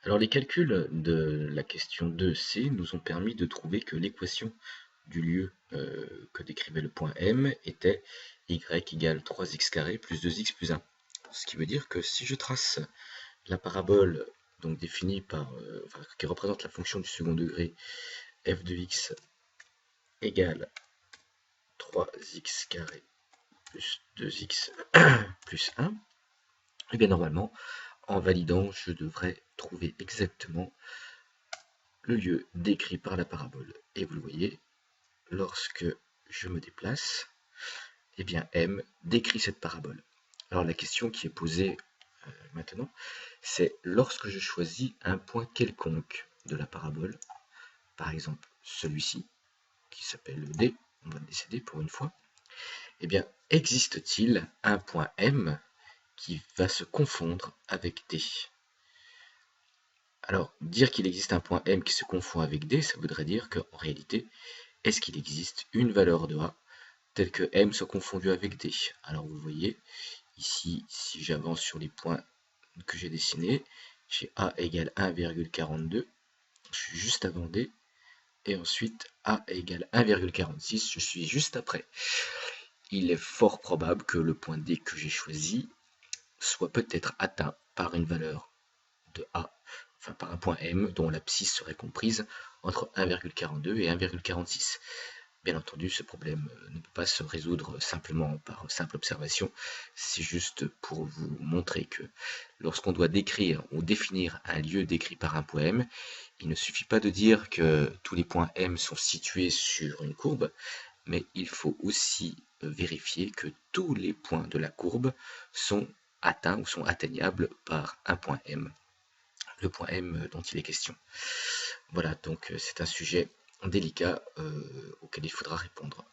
Alors les calculs de la question 2C nous ont permis de trouver que l'équation du lieu que décrivait le point M était y égale 3x² plus 2x plus 1. Ce qui veut dire que si je trace la parabole donc définie par, qui représente la fonction du second degré f de x égale 3x² plus 2x plus 1, et bien normalement, en validant, je devrais trouver exactement le lieu décrit par la parabole. Et vous le voyez, lorsque je me déplace, eh bien M décrit cette parabole. Alors la question qui est posée maintenant, c'est lorsque je choisis un point quelconque de la parabole, par exemple celui-ci, qui s'appelle le D, on va le laisser D pour une fois, eh bien existe-t-il un point M qui va se confondre avec D? Alors, dire qu'il existe un point M qui se confond avec D, ça voudrait dire qu'en réalité, est-ce qu'il existe une valeur de A telle que M soit confondu avec D? Alors vous voyez, ici, si j'avance sur les points que j'ai dessinés, j'ai A égale 1,42, je suis juste avant D, et ensuite A égale 1,46, je suis juste après. Il est fort probable que le point D que j'ai choisi soit peut-être atteint par une valeur de A, enfin par un point M dont l'abscisse serait comprise entre 1,42 et 1,46. Bien entendu, ce problème ne peut pas se résoudre simplement par simple observation, c'est juste pour vous montrer que lorsqu'on doit décrire ou définir un lieu décrit par un point M, il ne suffit pas de dire que tous les points M sont situés sur une courbe, mais il faut aussi vérifier que tous les points de la courbe sont atteints ou sont atteignables par un point M, le point M dont il est question. Voilà, donc c'est un sujet délicat auquel il faudra répondre.